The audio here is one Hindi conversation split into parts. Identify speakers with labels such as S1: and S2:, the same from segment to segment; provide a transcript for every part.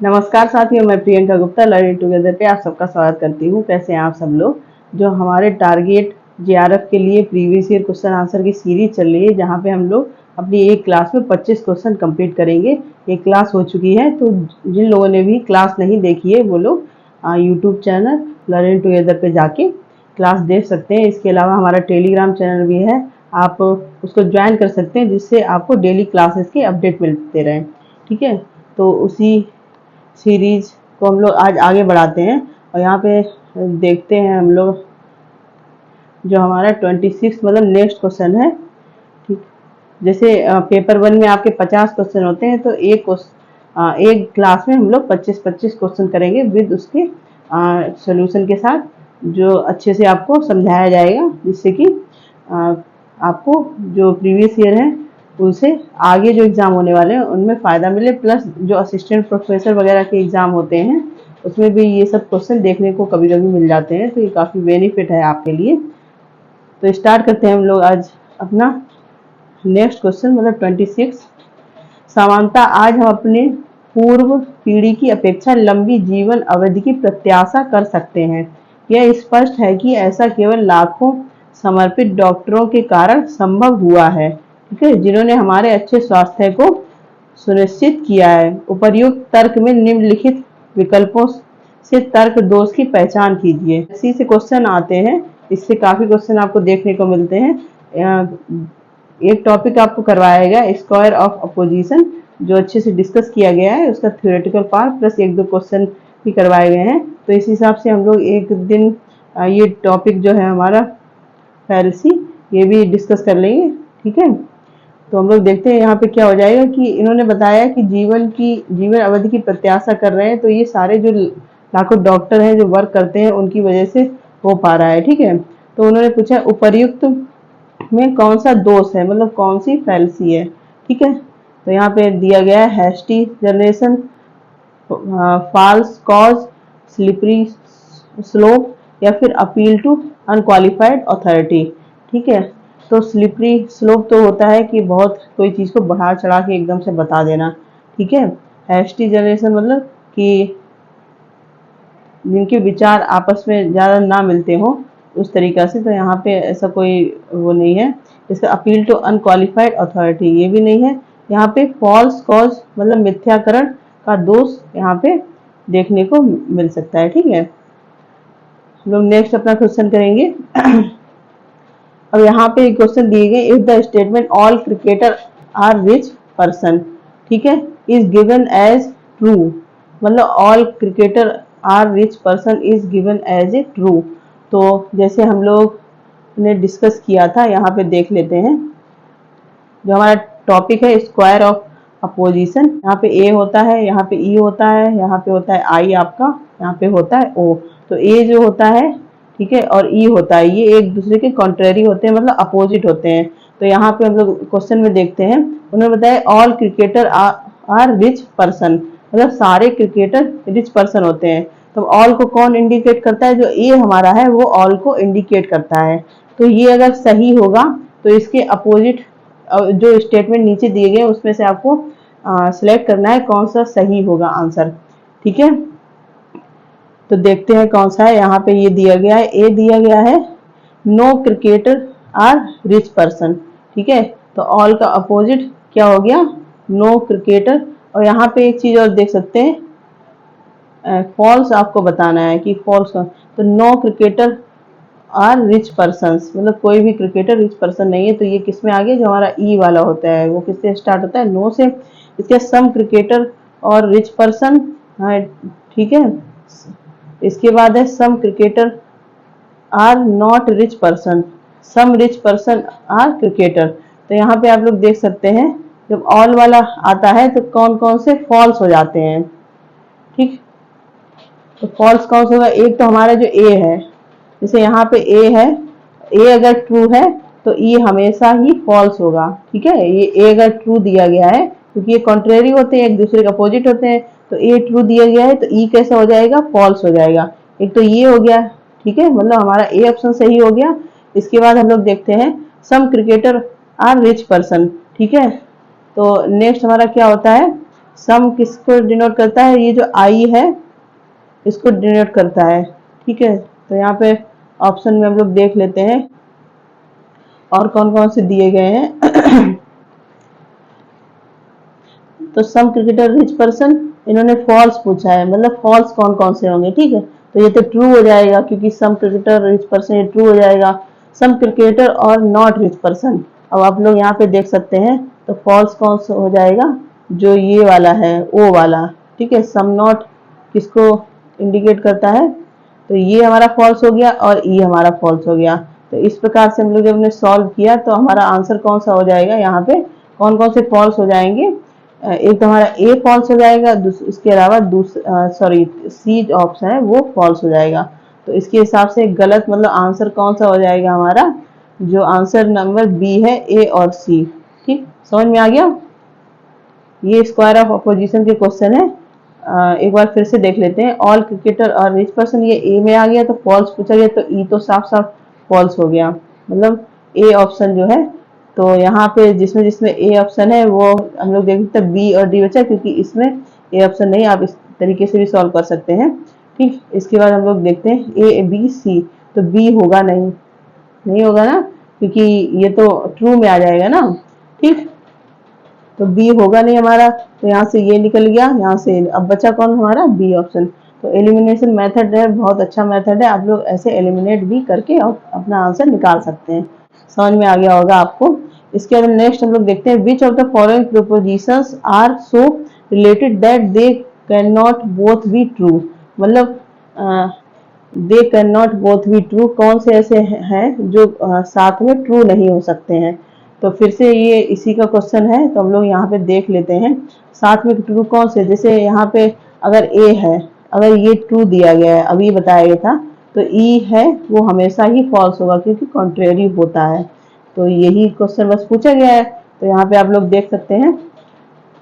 S1: नमस्कार साथियों, मैं प्रियंका गुप्ता लर्निंग टुगेदर पे आप सबका स्वागत करती हूँ। कैसे हैं आप सब लोग। जो हमारे टारगेट जेआरएफ के लिए प्रीवियस ईयर क्वेश्चन आंसर की सीरीज चल रही है, जहाँ पे हम लोग अपनी एक क्लास में 25 क्वेश्चन कंप्लीट करेंगे। एक क्लास हो चुकी है, तो जिन लोगों ने भी क्लास नहीं देखी है वो लोग यूट्यूब चैनल लर्निंग टुगेदर पे जाके क्लास देख सकते हैं। इसके अलावा हमारा टेलीग्राम चैनल भी है, आप उसको ज्वाइन कर सकते हैं, जिससे आपको डेली क्लासेस के अपडेट मिलते रहें। ठीक है, तो उसी सीरीज को हम लोग आज आगे बढ़ाते हैं और यहाँ पे देखते हैं हम लोग जो हमारा 26 मतलब नेक्स्ट क्वेश्चन है। ठीक, जैसे पेपर 1 में आपके 50 क्वेश्चन होते हैं, तो एक क्लास में हम लोग 25-25 क्वेश्चन करेंगे विद उसके सॉल्यूशन के साथ, जो अच्छे से आपको समझाया जाएगा, जिससे कि आपको जो प्रीवियस ईयर है उनसे आगे जो एग्ज़ाम होने वाले हैं उनमें फ़ायदा मिले, प्लस जो असिस्टेंट प्रोफेसर वगैरह के एग्ज़ाम होते हैं उसमें भी ये सब क्वेश्चन देखने को कभी कभी मिल जाते हैं, तो ये काफ़ी बेनिफिट है आपके लिए। तो स्टार्ट करते हैं हम लोग आज अपना नेक्स्ट क्वेश्चन मतलब 26। सामान्यतः आज हम अपने पूर्व पीढ़ी की अपेक्षा लंबी जीवन अवधि की प्रत्याशा कर सकते हैं। यह स्पष्ट है कि ऐसा केवल लाखों समर्पित डॉक्टरों के कारण संभव हुआ है, ठीक है, जिन्होंने हमारे अच्छे स्वास्थ्य को सुनिश्चित किया है। उपर्युक्त तर्क में निम्नलिखित विकल्पों से तर्क दोष की पहचान कीजिए। इसी से क्वेश्चन आते हैं, इससे काफी क्वेश्चन आपको देखने को मिलते हैं। एक टॉपिक आपको करवाया गया स्क्वायर ऑफ अपोजिशन, जो अच्छे से डिस्कस किया गया है, उसका थ्योरेटिकल पार्ट प्लस एक दो क्वेश्चन भी करवाए गए हैं। तो इस हिसाब से हम लोग एक दिन ये टॉपिक जो है हमारा फैलसी, ये भी डिस्कस कर लेंगे। ठीक है, तो हम लोग देखते हैं यहाँ पे क्या हो जाएगा कि इन्होंने बताया कि जीवन अवधि की प्रत्याशा कर रहे हैं, तो ये सारे जो लाखों डॉक्टर हैं जो वर्क करते हैं उनकी वजह से हो पा रहा है। ठीक है, तो उन्होंने पूछा उपर्युक्त में कौन सा दोष है, मतलब कौन सी फैलसी है। ठीक है, तो यहाँ पे दिया गया है hasty generation, false cause, slippery slope, या फिर अपील टू अनक्वालिफाइड अथॉरिटी। ठीक है, तो स्लिपरी स्लोप तो होता है कि बहुत कोई चीज़ को बढ़ा चढ़ा के एकदम से बता देना। ठीक है, हैस्टी जनरेशन मतलब कि जिनके विचार आपस में ज़्यादा ना मिलते हो उस तरीक़ा से, तो यहाँ पे ऐसा कोई वो नहीं है। इसका अपील टू अनक्वालिफाइड अथॉरिटी ये भी नहीं है। यहाँ पे फॉल्स कॉज मतलब मिथ्याकरण का दोष यहाँ पे देखने को मिल सकता है। ठीक है, हम लोग नेक्स्ट अपना क्वेश्चन करेंगे। अब यहाँ पे एक क्वेश्चन दिए गए, if the statement all cricketer are rich person, ठीक है, इज गिवन एज ट्रू, मतलब all cricketer are rich person is given as a true. तो जैसे हम लोग ने डिस्कस किया था, यहाँ पे देख लेते हैं। जो हमारा टॉपिक है स्क्वायर ऑफ अपोजिशन, यहाँ पे ए होता है, यहाँ पे ई होता है, यहाँ पे होता है आई आपका, यहाँ पे होता है ओ। तो ए जो होता है, ठीक है, और ई होता है, ये एक दूसरे के कॉन्ट्रेरी होते हैं, मतलब अपोजिट होते हैं। तो यहाँ पे हम लोग क्वेश्चन में देखते हैं, उन्होंने बताया all cricketer are rich person, मतलब सारे क्रिकेटर रिच पर्सन होते हैं। तो ऑल को कौन इंडिकेट करता है, जो ए हमारा है वो ऑल को इंडिकेट करता है। तो ये अगर सही होगा तो इसके अपोजिट जो स्टेटमेंट नीचे दिए गए उसमें से आपको सिलेक्ट करना है कौन सा सही होगा आंसर। ठीक है, तो देखते हैं कौन सा है। यहाँ पे ये दिया गया है, ए दिया गया है, no cricketer are rich person. ठीक है, तो ऑल का अपोजिट क्या हो गया, नो क्रिकेटर। और यहाँ पे एक चीज और देख सकते हैं, फॉल्स आपको बताना है कि फॉल्स का, तो no cricketer are rich persons, मतलब कोई भी क्रिकेटर रिच पर्सन नहीं है। तो ये किस में आ गया, जो हमारा ई वाला होता है वो किससे स्टार्ट होता है, नो से। इसके some cricketer are rich person, हाँ ठीक है। इसके बाद है some cricketer are not rich person, some rich person are cricketer. तो यहाँ पे आप लोग देख सकते हैं, जब ऑल वाला आता है तो कौन कौन से फॉल्स हो जाते हैं। ठीक, तो फॉल्स कौन सा होगा, एक तो हमारा जो ए है, जैसे यहाँ पे ए है, ए अगर ट्रू है तो ई हमेशा ही फॉल्स होगा। ठीक है, ये ए अगर ट्रू दिया गया है, क्योंकि ये कॉन्ट्रेरी होते हैं, एक दूसरे के अपोजिट होते हैं, तो ए ट्रू दिया गया है तो ई कैसा हो जाएगा, फॉल्स हो जाएगा। एक तो ये हो गया, ठीक है, मतलब हमारा ए ऑप्शन सही हो गया। इसके बाद हम लोग देखते हैं सम क्रिकेटर आर रिच पर्सन। ठीक है, तो नेक्स्ट हमारा क्या होता है, सम किसको डिनोट करता है? ये जो आई है इसको डिनोट करता है। ठीक है, तो यहाँ पे ऑप्शन में हम लोग देख लेते हैं और कौन कौन से दिए गए हैं। तो सम क्रिकेटर रिच पर्सन, इन्होंने फॉल्स पूछा है, मतलब फॉल्स कौन कौन से होंगे। ठीक है, तो ये तो ट्रू हो जाएगा क्योंकि सम क्रिकेटर रिच पर्सन, ये ट्रू हो जाएगा। सम क्रिकेटर और नॉट रिच पर्सन, अब आप लोग यहाँ पे देख सकते हैं, तो फॉल्स कौन सा हो जाएगा? जो ये वाला है, ओ वाला। ठीक है, सम नॉट किसको इंडिकेट करता है? तो ये हमारा फॉल्स हो गया और ये हमारा फॉल्स हो गया। तो इस प्रकार से हम लोग जब हमने सॉल्व किया तो हमारा आंसर कौन सा हो जाएगा? यहाँ पे कौन कौन से फॉल्स हो जाएंगे? एक तो हमारा ए फॉल्स हो जाएगा, इसके अलावा सॉरी सी ऑप्शन है वो फॉल्स हो जाएगा। तो इसके हिसाब से गलत मतलब आंसर कौन सा हो जाएगा हमारा? जो आंसर नंबर बी है, ए और सी। ठीक, समझ में आ गया? ये स्क्वायर ऑफ अपोजिशन के क्वेश्चन है। एक बार फिर से देख लेते हैं। All cricketer are rich person, ये ए में आ गया तो फॉल्स पूछा गया, तो ई तो साफ साफ फॉल्स हो गया, मतलब ए ऑप्शन जो है। तो यहाँ पे जिसमें जिसमें ए ऑप्शन है वो हम लोग देख सकते हैं, बी और डी बचा, क्योंकि इसमें ए ऑप्शन नहीं। आप इस तरीके से भी सॉल्व कर सकते हैं। ठीक, इसके बाद हम लोग देखते हैं ए बी सी, तो बी होगा नहीं, नहीं होगा ना, क्योंकि ये तो ट्रू में आ जाएगा ना। ठीक, तो बी होगा नहीं हमारा, तो यहाँ से ये निकल गया, यहाँ से अब बचा कौन हमारा? B option. तो एलिमिनेशन मेथड है, बहुत अच्छा मेथड है, आप लोग ऐसे एलिमिनेट भी करके अपना आंसर निकाल सकते हैं। समझ में आ गया होगा आपको। इसके बाद नेक्स्ट हम लोग देखते हैं, which of the following propositions are so related that they can not both be true, मतलब they can not both be true, कौन से ऐसे हैं जो साथ में ट्रू नहीं हो सकते हैं। तो फिर से ये इसी का क्वेश्चन है, तो हम लोग यहाँ पे देख लेते हैं साथ में ट्रू कौन से। जैसे यहाँ पे अगर ए है, अगर ये ट्रू दिया गया है, अभी बताया गया था, तो ई है वो हमेशा ही फॉल्स होगा क्योंकि कॉन्ट्रेरी होता है। तो यही क्वेश्चन बस पूछा गया है, तो यहाँ पे आप लोग देख सकते हैं।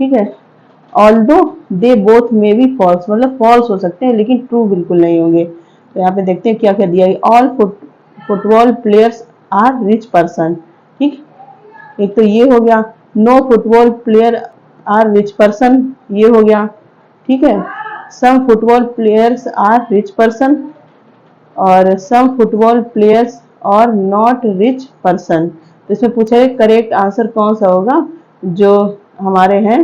S1: ठीक है, although they both may be false, मतलब फॉल्स हो सकते हैं लेकिन ट्रू बिल्कुल नहीं होंगे। तो यहाँ पे देखते हैं क्या क्या दिया है। All football players are rich person. ठीक, एक तो ये हो गया। No football player are rich person, ये हो गया। ठीक है, some football players are rich person, और some football players are not rich person. तो इसमें पूछा है करेक्ट आंसर कौन सा होगा जो हमारे हैं,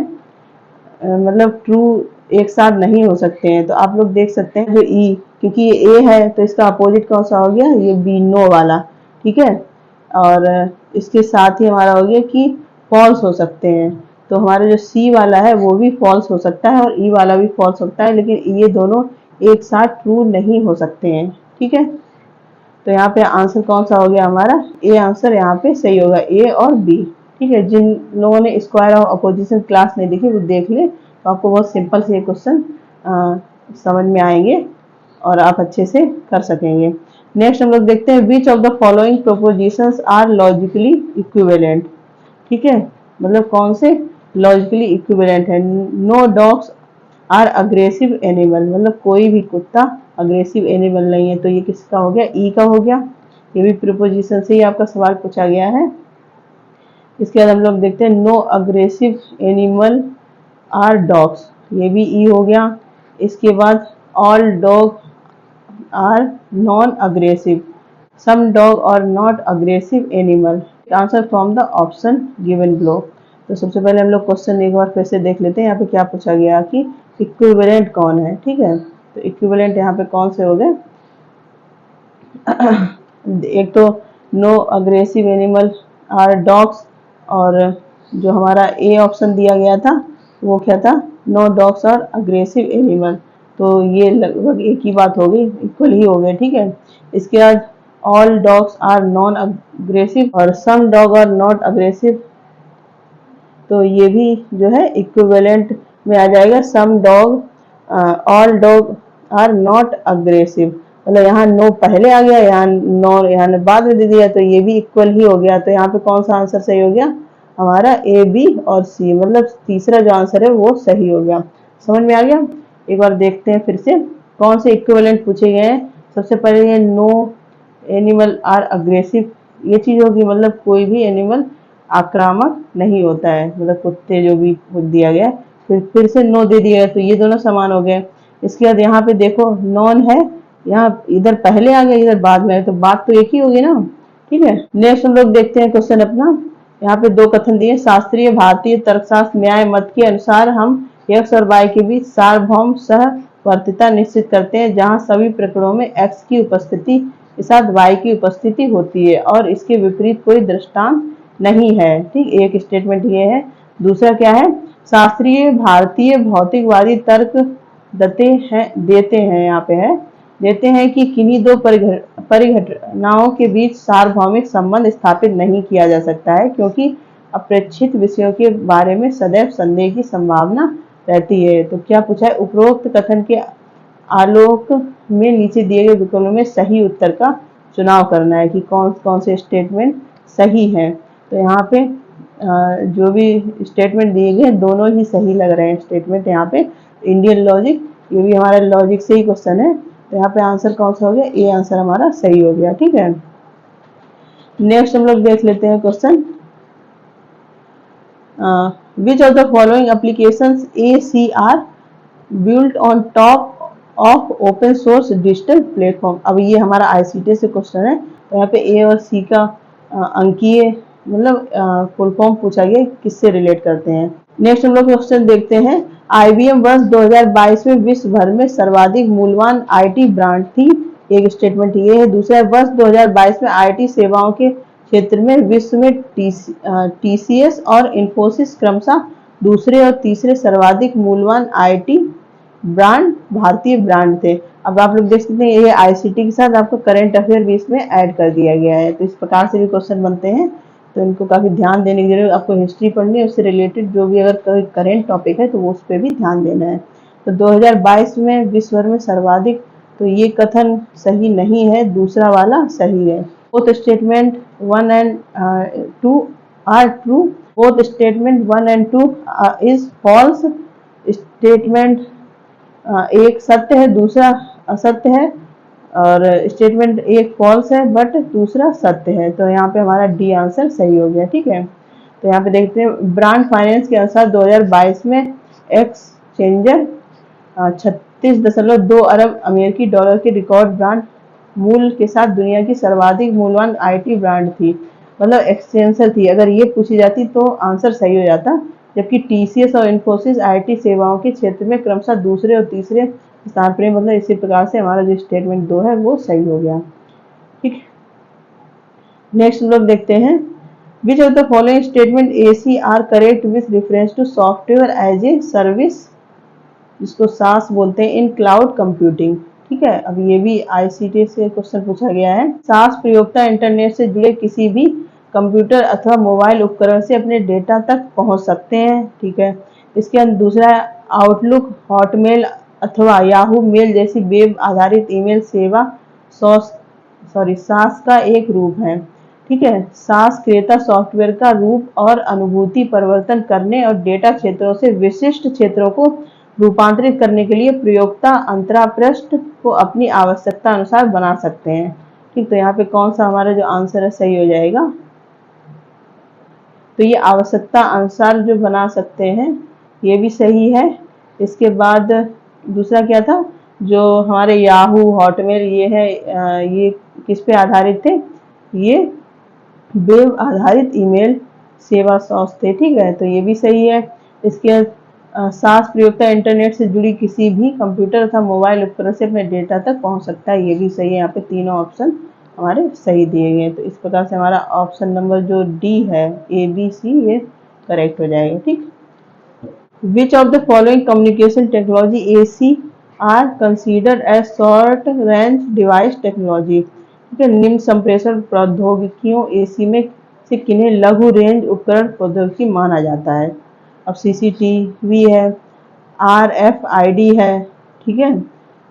S1: मतलब ट्रू एक साथ नहीं हो सकते हैं। तो आप लोग देख सकते हैं जो ई, क्योंकि ये ए है तो इसका अपोजिट कौन सा हो गया? ये बी, नो वाला। ठीक है, और इसके साथ ही हमारा हो गया कि फॉल्स हो सकते हैं। तो हमारा जो सी वाला है वो भी फॉल्स हो सकता है और ई वाला भी फॉल्स होता है, लेकिन ये दोनों एक साथ ट्रू नहीं हो सकते हैं। ठीक है, तो यहाँ पे आंसर कौन सा हो गया हमारा? ए आंसर यहाँ पे सही होगा, ए और बी। ठीक है, जिन लोगों ने स्क्वायर ऑफ अपोजिशन क्लास नहीं देखी वो देख ले, तो आपको बहुत सिंपल से ये क्वेश्चन समझ में आएंगे और आप अच्छे से कर सकेंगे। नेक्स्ट हम लोग देखते हैं, which of the following propositions are logically equivalent. ठीक है, मतलब कौन से लॉजिकली इक्विवेलेंट है। No dogs are aggressive animal, मतलब कोई भी कुत्ता अग्रेसिव एनिमल नहीं है। तो ये किसका हो गया? ई का हो गया। ये भी प्रीपोजिशन से ही आपका सवाल पूछा गया है। इसके बाद हम लोग देखते हैं, no aggressive animal are dogs, ये भी ई हो गया। इसके बाद all dog are non aggressive, some dog are not aggressive animal. Answer from the option given below. तो सबसे पहले हम लोग क्वेश्चन एक बार फिर से देख लेते हैं, यहाँ पे क्या पूछा गया कि इक्विवेलेंट कौन है। ठीक है, तो इक्विवेलेंट यहाँ पे कौन से हो गए? एक तो no aggressive animal are dogs, और जो हमारा ए ऑप्शन दिया गया था वो क्या था? No dogs are aggressive animal. तो ये लगभग एक ही बात हो गई, इक्वल ही हो गए। ठीक है, इसके बाद all dogs are non aggressive और some dog are not aggressive, तो ये भी जो है इक्विवेलेंट में आ जाएगा। Some dog, all dog are not aggressive, मतलब यहाँ नो पहले आ गया, यहाँ नो यहाँ बाद में दे दिया, तो ये भी इक्वल ही हो गया। तो यहाँ पे कौन सा आंसर सही हो गया हमारा? ए बी और सी, मतलब तीसरा जो आंसर है वो सही हो गया। समझ में आ गया? एक बार देखते हैं फिर से कौन से इक्विवेलेंट पूछे गए हैं। सबसे पहले ये नो एनिमल आर अग्रेसिव, ये चीज होगी, मतलब कोई भी एनिमल आक्रामक नहीं होता है, मतलब कुत्ते जो भी दिया गया फिर से नो दे दिया, तो ये दोनों समान हो गए। इसके बाद यहाँ पे देखो नॉन है, यहाँ इधर पहले आ गया इधर बाद में, तो बात तो एक ही होगी ना। ठीक है, नेक्स्ट हम लोग देखते हैं क्वेश्चन अपना। यहाँ पे दो कथन दिए, शास्त्रीय भारतीय तर्कशास्त्र न्याय मत के अनुसार हम x और y के बीच सार्वभौम सहवर्तिता निश्चित करते हैं जहाँ सभी प्रकरणों में x की उपस्थिति के साथ y की उपस्थिति होती है और इसके विपरीत कोई दृष्टांत नहीं है। ठीक, एक स्टेटमेंट ये है। दूसरा क्या है, शास्त्रीय भारतीय भौतिकवादी तर्क देते हैं यहाँ पे है, देते हैं कि किन्हीं दो परिघटनाओं के बीच सार्वभौमिक संबंध स्थापित नहीं किया जा सकता है क्योंकि अपेक्षित विषयों के बारे में सदैव संदेह की संभावना रहती है। तो क्या पूछा है, उपरोक्त कथन के आलोक में नीचे दिए गए विकल्पों में सही उत्तर का चुनाव करना है कि कौन कौन से स्टेटमेंट सही हैं। तो यहाँ पे जो भी स्टेटमेंट दिए गए दोनों ही सही लग रहे हैं स्टेटमेंट। यहाँ पे इंडियन लॉजिक, ये भी हमारा लॉजिक से ही क्वेश्चन है, तो यहाँ पे आंसर कौन सा हो गया, ए आंसर हमारा सही हो गया। ठीक है, नेक्स्ट हम लोग देख लेते हैं question, which of the following applications AC are built on top of open source digital platform. अब ये हमारा ICT से क्वेश्चन है, तो यहाँ पे ए और सी का अंकीय मतलब फुल फॉर्म पूछा गया, किससे रिलेट करते हैं। नेक्स्ट हम लोग क्वेश्चन देखते हैं, IBM वर्ष 2022 में विश्व भर में सर्वाधिक मूल्यवान IT ब्रांड थी, एक स्टेटमेंट ये है। दूसरा, वर्ष 2022 में IT सेवाओं के क्षेत्र में विश्व में TCS और इन्फोसिस क्रमशः दूसरे और तीसरे सर्वाधिक मूल्यवान IT ब्रांड भारतीय ब्रांड थे। अब आप लोग देख सकते हैं ये ICT के साथ आपको करंट अफेयर भी इसमें ऐड कर दिया गया है, तो इस प्रकार से भी क्वेश्चन बनते हैं, तो इनको काफी ध्यान देने की जरूरत। आपको हिस्ट्री पढ़नी है, उससे रिलेटेड जो भी अगर कोई करंट टॉपिक है तो वो उस पर भी ध्यान देना है। तो 2022 में विश्व भर में सर्वाधिक, तो ये कथन सही नहीं है, दूसरा वाला सही है। Both statement 1 and 2 are true, both statement 1 and 2 is false. Statement एक सत्य है, दूसरा असत्य है, और स्टेटमेंट एक फॉल्स है बट दूसरा सत्य है, तो यहाँ पे हमारा डी आंसर सही हो गया। ठीक है, तो यहाँ पे देखते हैं, ब्रांड फाइनेंस के अनुसार 2022 में एक्सचेंजर 36.2 अरब अमेरिकी डॉलर के रिकॉर्ड ब्रांड मूल्य के साथ दुनिया की सर्वाधिक मूल्यवान IT ब्रांड थी, मतलब एक्सचेंजर थी। अगर ये पूछी जाती तो आंसर सही हो जाता, जबकि TCS और इन्फोसिस IT सेवाओं के क्षेत्र में क्रमशः दूसरे और तीसरे स्थान पर, मतलब इसी प्रकार से हमारा जो स्टेटमेंट 2 है वो सही हो गया। ठीक, नेक्स्ट हम लोग देखते हैं, which of the following statement AC are correct with reference to software as a service, जिसको SaaS बोलते हैं, इन क्लाउड कंप्यूटिंग। ठीक है, अब ये भी ICT से क्वेश्चन पूछा गया है। SaaS प्रयोक्ता इंटरनेट से जुड़े किसी भी कंप्यूटर अथवा मोबाइल उपकरण से अपने डेटा तक पहुंच सकते हैं। ठीक है, इसके अंदर दूसरा, आउटलुक, हॉटमेल अथवा याहू मेल जैसी वेब आधारित ईमेल सेवा SaaS का एक रूप है। ठीक है, SaaS क्रेता सॉफ्टवेयर का रूप और अनुभूति परिवर्तन करने और डेटा क्षेत्रों से विशिष्ट क्षेत्रों को रूपांतरित करने के लिए प्रयोक्ता अंतरापृष्ठ को अपनी आवश्यकता अनुसार बना सकते हैं। ठीक, तो यहाँ पे कौन सा हमारा जो आंसर है सही हो जाएगा, तो ये आवश्यकता अनुसार जो बना सकते हैं ये भी सही है। इसके बाद दूसरा क्या था, जो हमारे याहू, हॉटमेल ये है, ये किस पे आधारित थे, ये वेब आधारित ईमेल सेवा SaaS थे। ठीक है, तो ये भी सही है। इसके SaaS प्रयोक्ता इंटरनेट से जुड़ी किसी भी कंप्यूटर तथा मोबाइल उपकरण से अपने डेटा तक पहुंच सकता है, ये भी सही है। यहाँ पे तीनों ऑप्शन हमारे सही दिए गए हैं, तो इस प्रकार से हमारा ऑप्शन नंबर जो डी है ABC ये करेक्ट हो जाएगा। ठीक, which of the following communication technology AC are considered as short range device technology. ठीक है, निम्न संप्रेषण प्रौद्योगिकियों AC में से किन्हें लघु रेंज उपकरण प्रौद्योगिकी माना जाता है। अब CCTV है, RFID है, ठीक है,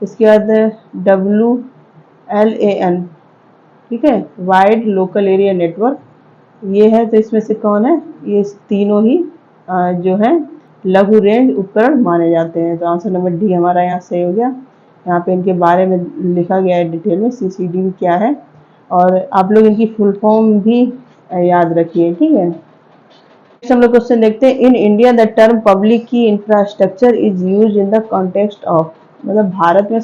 S1: इसके बाद WLAN, ठीक है, वाइड लोकल एरिया नेटवर्क, ये है। तो इसमें से कौन है, ये तीनों ही जो है लघु रेंज उपकरण माने जाते हैं, तो आंसर नंबर डी हमारा यहाँ सही हो गया। यहाँ पे इनके बारे में लिखा गया है डिटेल में, CCTV क्या है, और आप लोग इनकी फुल फॉर्म भी याद रखिए। ठीक है, हम लोग क्वेश्चन देखते हैं, in India the term public की infrastructure is use in the context of, मतलब भारत में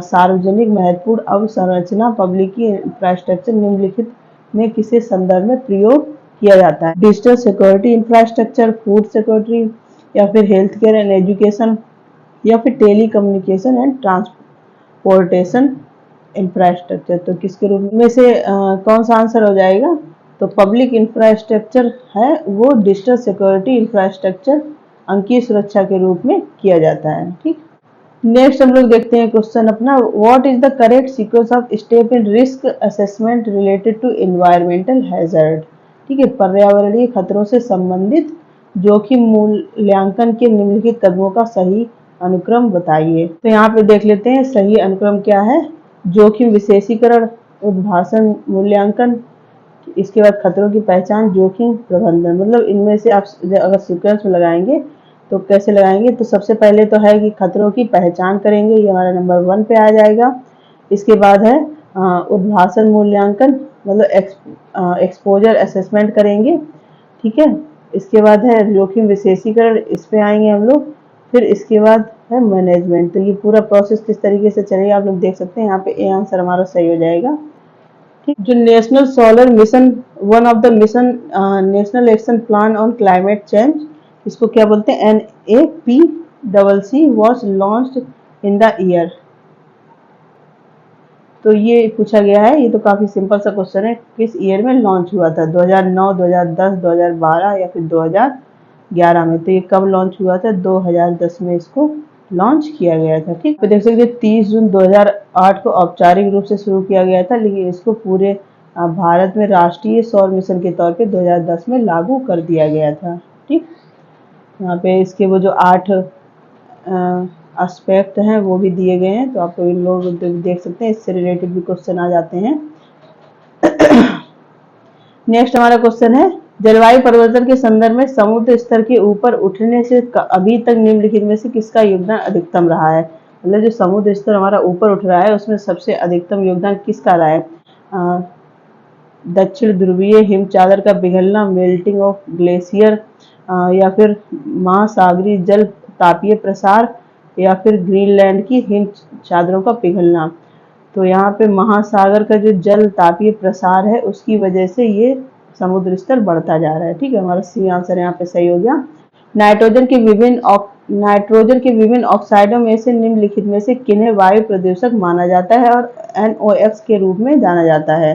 S1: सार्वजनिक महत्वपूर्ण अवसंरचना पब्लिक की इंफ्रास्ट्रक्चर निम्नलिखित में किसी संदर्भ में प्रयोग किया जाता है? Digital security infrastructure, food security, या फिर हेल्थ केयर एंड एजुकेशन, या फिर telecommunication and transportation infrastructure. तो किसके रूप में से कौन सा आंसर हो जाएगा? तो पब्लिक इंफ्रास्ट्रक्चर है वो डिजिटल सिक्योरिटी इंफ्रास्ट्रक्चर अंकीय सुरक्षा के रूप में किया जाता है। ठीक, नेक्स्ट हम लोग देखते हैं क्वेश्चन अपना, what is the correct sequence of step in risk assessment related to environmental hazard. ठीक है, पर्यावरणीय खतरों से संबंधित जोखिम मूल्यांकन के निम्नलिखित कदमों का सही अनुक्रम बताइए। तो यहाँ पे देख लेते हैं सही अनुक्रम क्या है। जोखिम विशेषीकरण, उद्भासन मूल्यांकन, इसके बाद खतरों की पहचान, जोखिम प्रबंधन। मतलब इनमें से आप अगर सीक्वेंस में लगाएंगे तो कैसे लगाएंगे? तो सबसे पहले तो है कि खतरों की पहचान करेंगे, ये हमारा नंबर 1 पे आ जाएगा। इसके बाद है उद्भासन मूल्यांकन, मतलब एक्सपोजर असेसमेंट करेंगे। ठीक है, इसके बाद है जोखिम विशेषीकरण, इस पे आएंगे हम लोग। फिर इसके बाद है मैनेजमेंट। तो ये पूरा प्रोसेस किस तरीके से चलेगा आप लोग देख सकते हैं। यहाँ पे ए आंसर हमारा सही हो जाएगा। ठीक, जो national solar mission, one of the mission national action plan on climate change, इसको क्या बोलते हैं? NAPCC was launched in the year. तो ये पूछा गया है, ये तो काफी सिंपल सा क्वेश्चन है, किस ईयर में लॉन्च हुआ था? 2009, 2010, 2012 या फिर 2011 में? तो ये कब लॉन्च हुआ था? 2010 में इसको लॉन्च किया गया था। ठीक, तो देख सकते 30 जून 2008 को औपचारिक रूप से शुरू किया गया था, लेकिन इसको पूरे भारत में राष्ट्रीय सौर मिशन के तौर पे 2010 में लागू कर दिया गया था। ठीक, यहाँ पे इसके वो जो 8 एस्पेक्ट हैं वो भी दिए गए हैं, तो आप इन लोग देख सकते हैं, इससे रिलेटेड भी क्वेश्चन आ जाते हैं। नेक्स्ट हमारा क्वेश्चन है, जलवायु परिवर्तन के संदर्भ में समुद्र स्तर के ऊपर उठने से अभी तक निम्नलिखित में से किसका योगदान अधिकतम रहा है? मतलब जो समुद्र स्तर हमारा ऊपर उठ रहा है उसमें सबसे अधिकतम योगदान किसका रहा है? दक्षिण ध्रुवीय हिम चादर का पिघलना, मेल्टिंग ऑफ ग्लेशियर, या फिर महासागरीय जल तापीय प्रसार, या फिर ग्रीनलैंड की हिम चादरों का पिघलना। तो यहाँ पे महासागर का जो जल तापीय प्रसार है उसकी वजह से ये समुद्र स्तर बढ़ता जा रहा है। ठीक है, हमारा सी आंसर यहाँ पे सही हो गया। नाइट्रोजन के विभिन्न ऑक्साइडों में से निम्नलिखित में से किन्हें वायु प्रदूषक माना जाता है और NOx के रूप में जाना जाता है?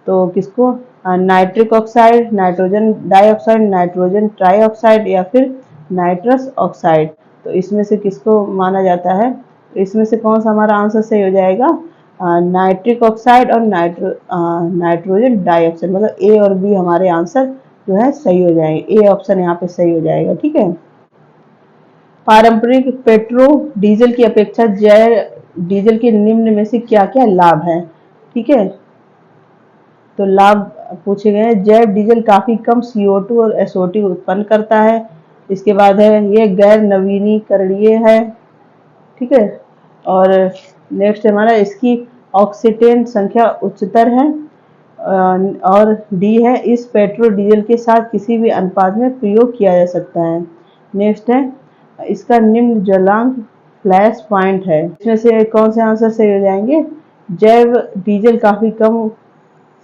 S1: तो किसको? Nitric oxide, nitrogen dioxide, nitrogen trioxide, या फिर नाइट्रस ऑक्साइड। तो इसमें से किसको माना जाता है? इसमें से कौन सा हमारा आंसर सही हो जाएगा? नाइट्रिक ऑक्साइड और नाइट्रोजन डाइऑक्साइड, मतलब ए और बी हमारे आंसर जो है सही हो जाएंगे। ए ऑप्शन यहाँ पे सही हो जाएगा। ठीक है, पारंपरिक पेट्रोल डीजल की अपेक्षा जैव डीजल के निम्न में से क्या क्या लाभ है? ठीक है, तो लाभ पूछे गए हैं, जैव डीजल काफी कम CO2 और SO2 उत्पन्न करता है। इसके बाद है ये गैर नवीनीकरणीय है। ठीक है, और नेक्स्ट हमारा इसकी ऑक्सीटेन संख्या उच्चतर है। और डी है, इस पेट्रोल डीजल के साथ किसी भी अनुपात में प्रयोग किया जा सकता है। नेक्स्ट है, इसका निम्न जलांक फ्लैश पॉइंट है। इसमें से कौन से आंसर सही हो जाएंगे? जैव डीजल काफी कम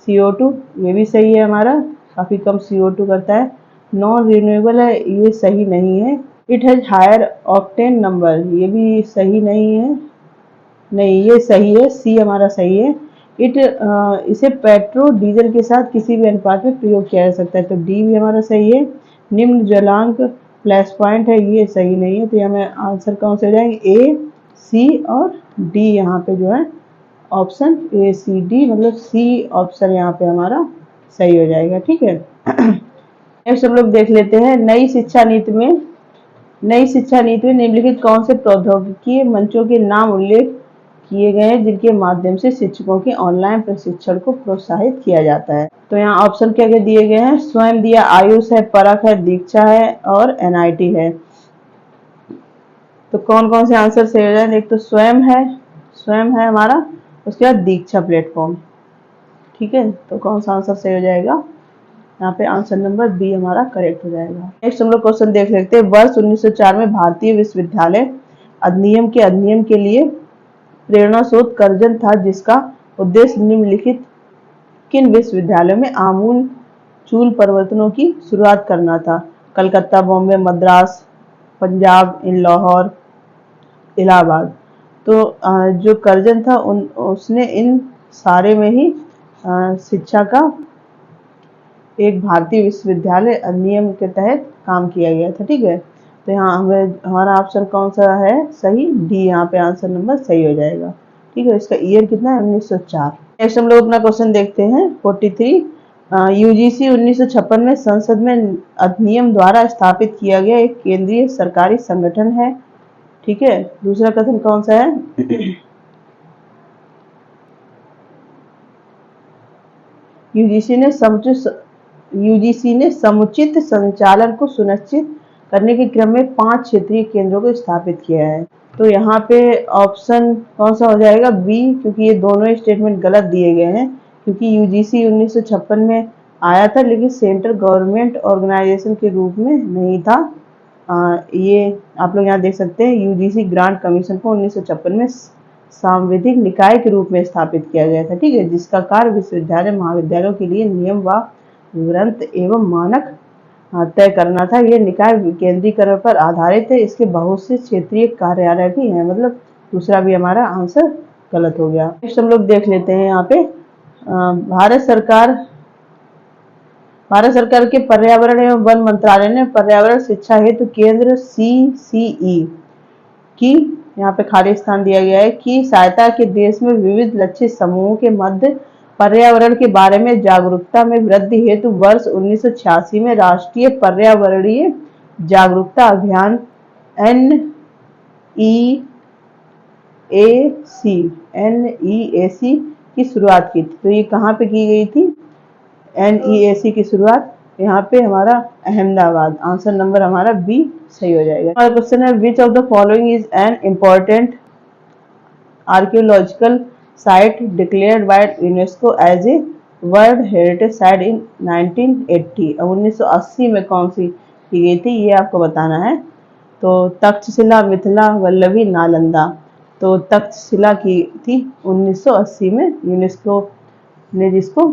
S1: CO2, ये भी सही है हमारा, काफी कम CO2 करता है। नॉन रिन्यूएबल है, ये सही नहीं है। It has higher octane number, ये भी सही नहीं है। नहीं, ये सही है, सी हमारा सही है। इसे पेट्रोल डीजल के साथ किसी भी अनुपात में प्रयोग किया जा सकता है, तो डी भी हमारा सही है। निम्न जलांक फ्लैश पॉइंट है, ये सही नहीं है। तो यहाँ में आंसर कौन से हो जाएंगे? ए, सी और डी। यहाँ पे जो है ऑप्शन ACD, मतलब सी ऑप्शन यहाँ पे हमारा सही हो जाएगा। ठीक है, नेक्स्ट हम लोग देख लेते हैं, नई शिक्षा नीति में निम्नलिखित कौन से प्रौद्योगिकी मंचों के नाम उल्लेख किए गए हैं जिनके माध्यम से शिक्षकों के ऑनलाइन प्रशिक्षण को प्रोत्साहित किया जाता है? तो यहाँ ऑप्शन क्या क्या दिए गए हैं? स्वयं दिया, आयुष है, परख है, दीक्षा है और NIT है। तो कौन कौन से आंसर सही हो जाए? एक तो स्वयं है हमारा, उसके बाद दीक्षा प्लेटफॉर्म। ठीक है, तो कौन सा आंसर सही हो जाएगा? यहाँ पे आंसर नंबर बी हमारा करेक्ट हो जाएगा। नेक्स्ट हम लोग क्वेश्चन देख लेते हैं। वर्ष 1904 में भारतीय विश्वविद्यालय अधिनियम के लिए प्रेरणा स्रोत कर्जन था, जिसका उद्देश्य निम्नलिखित किन विश्वविद्यालयों में आमूल चूल परिवर्तनों की शुरुआत करना था? कलकत्ता, बॉम्बे, मद्रास, पंजाब, इन लाहौर, इलाहाबाद। तो जो कर्जन था उसने इन सारे में ही शिक्षा का एक भारतीय विश्वविद्यालय अधिनियम के तहत काम किया गया था। ठीक है, तो यहाँ हमें हमारा ऑप्शन कौन सा है सही? डी, यहाँ पे आंसर नंबर सही हो जाएगा। ठीक है, इसका ईयर कितना है? 1904। नेक्स्ट हम लोग अपना क्वेश्चन देखते हैं 43। यूजीसी 1956 में संसद में अधिनियम द्वारा स्थापित किया गया एक केंद्रीय सरकारी संगठन है। ठीक है, दूसरा कथन कौन सा है? यूजीसी ने समुचित संचालन को सुनिश्चित करने के क्रम में 5 क्षेत्रीय केंद्रों को स्थापित किया है। तो यहाँ पे ऑप्शन कौन सा हो जाएगा? बी, क्योंकि ये दोनों स्टेटमेंट गलत दिए गए हैं, क्योंकि यूजीसी 1956 में आया था लेकिन सेंट्रल गवर्नमेंट ऑर्गेनाइजेशन के रूप में नहीं था। ये आप लोग यहाँ देख सकते हैं, यूजीसी ग्रांट कमीशन को 1956 में सांविधिक निकाय के रूप में स्थापित किया गया था। ठीक है, जिसका कार्य विश्वविद्यालय महाविद्यालयों के लिए नियम व ग्रंथ एवं मानक तय करना था। यह निकाय केंद्रीकरण पर आधारित है। इसके बहुत से क्षेत्रीय कार्यालय भी हैं। मतलब दूसरा भी हमारा आंसर गलत हो गया। नेक्स्ट हम लोग देख लेते हैं यहाँ पे भारत सरकार के पर्यावरण एवं वन मंत्रालय ने पर्यावरण शिक्षा हेतु केंद्र CCE की, यहाँ पे खाली स्थान दिया गया है, की सहायता के देश में विविध लक्षित समूहों के मध्य पर्यावरण के बारे में जागरूकता में वृद्धि हेतु वर्ष 1986 में राष्ट्रीय पर्यावरणीय जागरूकता अभियान NEAC की शुरुआत की थी। तो ये कहाँ पे की गई थी? NEAC की शुरुआत यहाँ पे हमारा अहमदाबाद। आंसर नंबर हमारा बी सही हो जाएगा। हमारा क्वेश्चन है, which of the following is an important archaeological site declared by UNESCO as a world heritage site in 1980? 1980 में कौन सी की गई थी ये आपको बताना है। तो तक्षशिला, मिथिला, वल्लभी, नालंदा। तो तक्षशिला की थी 1980 में, यूनेस्को ने जिसको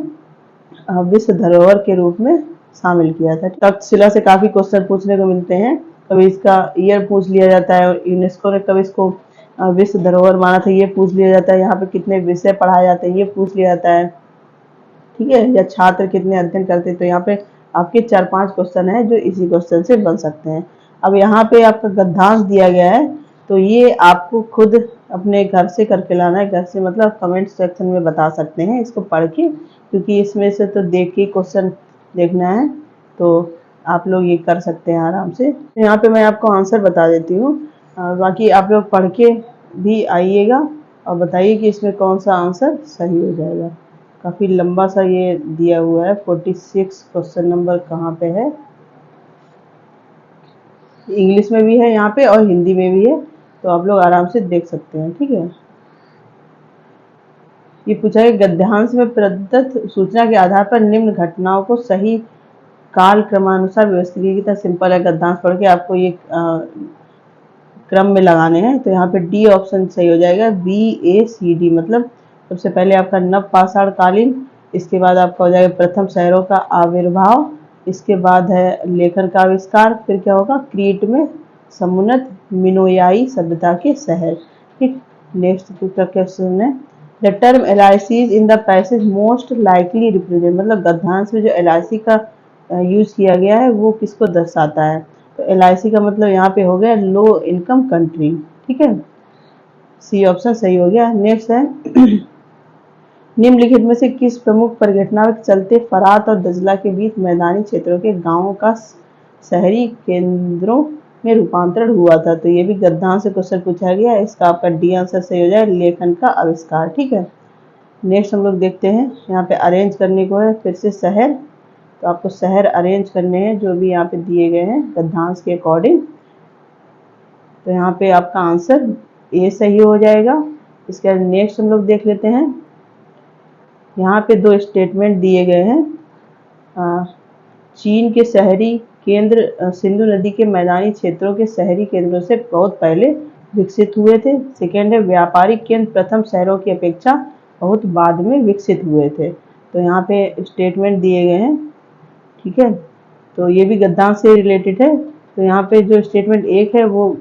S1: विश्व धरोहर के रूप में शामिल किया था। तक्षशिला से काफी क्वेश्चन पूछने को मिलते हैं। कभी इसका ईयर पूछ लिया जाता है, यूनेस्को ने कभी इसको विश्व धरोहर माना था, ये पूछ लिया जाता है। यहाँ पे कितने विषय पढ़ाए जाते हैं ये पूछ लिया जाता है। ठीक है, या छात्र कितने अध्ययन करते हैं। तो यहाँ पे आपके 4-5 क्वेश्चन है जो इसी क्वेश्चन से बन सकते हैं। अब यहाँ पे आपका गद्यांश दिया गया है, तो ये आपको खुद अपने घर से करके लाना है। घर से मतलब कमेंट सेक्शन में बता सकते हैं इसको पढ़ के, क्योंकि इसमें से तो देख के क्वेश्चन देखना है, तो आप लोग ये कर सकते हैं आराम से। यहाँ पे मैं आपको आंसर बता देती हूँ, बाकी आप लोग पढ़ के भी आइएगा और बताइए कि इसमें कौन सा आंसर सही हो जाएगा। काफ़ी लंबा सा ये दिया हुआ है। 46 क्वेश्चन नंबर कहाँ पे है? इंग्लिश में भी है यहाँ पे और हिंदी में भी है, तो आप लोग आराम से देख सकते हैं। ठीक है, ये पूछा है गद्यांश में प्रदत्त सूचना के आधार पर निम्न घटनाओं को सही काल क्रमानुसार व्यवस्थित किया। सिंपल है, गद्यांश पढ़ के आपको ये क्रम में लगाने हैं। तो यहाँ पे डी ऑप्शन सही हो जाएगा। BACD मतलब सबसे पहले आपका नवपाषाण कालीन, इसके बाद आपका हो जाएगा प्रथम शहरों का आविर्भाव, इसके बाद है लेखन का आविष्कार, फिर क्या होगा क्रीट में समुन्नत मिनोयाई सभ्यता के शहर। ठीक, नेक्स्ट क्वेश्चन है, the term एलाइसिस in the passage most likely represent, मतलब गद्यांश में जो LIC का यूज किया गया है वो किसको दर्शाता है? तो LIC का मतलब यहाँ पे हो गया लो इनकम कंट्री। ठीक है, सी ऑप्शन सही हो गया। नेक्स्ट है, निम्नलिखित में से किस प्रमुख परिघटना के चलते फरात और दजला के बीच मैदानी क्षेत्रों के गांवों का शहरी केंद्रों में रूपांतरण हुआ था? तो ये भी गद्यांश से क्वेश्चन पूछा गया है। इसका आपका डी आंसर सही हो जाए, लेखन का आविष्कार। ठीक है, नेक्स्ट हम लोग देखते हैं, यहाँ पे अरेंज करने को है फिर से शहर, तो आपको शहर अरेंज करने हैं जो भी यहाँ पे दिए गए हैं गद्यांश के अकॉर्डिंग। तो यहाँ पे आपका आंसर ए सही हो जाएगा। इसके बाद नेक्स्ट हम लोग देख लेते हैं, यहाँ पे 2 स्टेटमेंट दिए गए हैं। चीन के शहरी केंद्र सिंधु नदी के मैदानी क्षेत्रों के शहरी केंद्रों से बहुत पहले विकसित हुए थे। सेकेंड है, व्यापारिक केंद्र प्रथम शहरों की अपेक्षा बहुत बाद में विकसित हुए थे। तो यहाँ पे स्टेटमेंट दिए गए हैं, ठीक है। तो ये भी गद्यांश से रिलेटेड है। तो यहाँ पे जो स्टेटमेंट एक है वो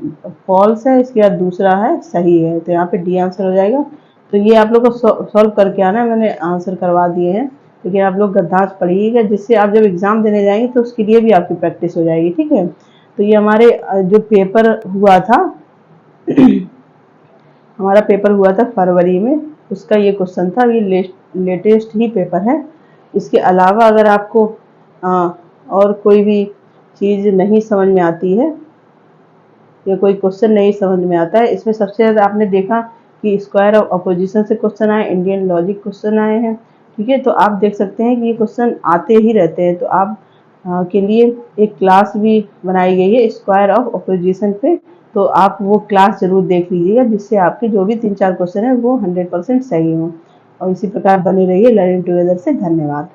S1: फॉल्स है, इसके बाद दूसरा है सही है। तो यहाँ पे डी आंसर हो जाएगा। तो ये आप लोग को सॉल्व करके आना है, मैंने आंसर करवा दिए हैं, लेकिन आप लोग गद्यांश पढ़िएगा, जिससे आप जब एग्जाम देने जाएंगे तो उसके लिए भी आपकी प्रैक्टिस हो जाएगी, ठीक है। तो ये हमारे जो पेपर हुआ था हमारा पेपर हुआ था फरवरी में, उसका ये क्वेश्चन था। ये लेटेस्ट ही पेपर है। इसके अलावा अगर आपको और कोई भी चीज़ नहीं समझ में आती है या कोई क्वेश्चन नहीं समझ में आता है, इसमें सबसे ज़्यादा आपने देखा कि स्क्वायर ऑफ अपोजिशन से क्वेश्चन आए, इंडियन लॉजिक क्वेश्चन आए हैं, ठीक है। तो आप देख सकते हैं कि ये क्वेश्चन आते ही रहते हैं। तो आप के लिए एक क्लास भी बनाई गई है स्क्वायर ऑफ अपोजिशन पे, तो आप वो क्लास जरूर देख लीजिएगा, जिससे आपके जो भी 3-4 क्वेश्चन है वो 100% सही हों। और इसी प्रकार बने रहिए लर्निंग टुगेदर से। धन्यवाद।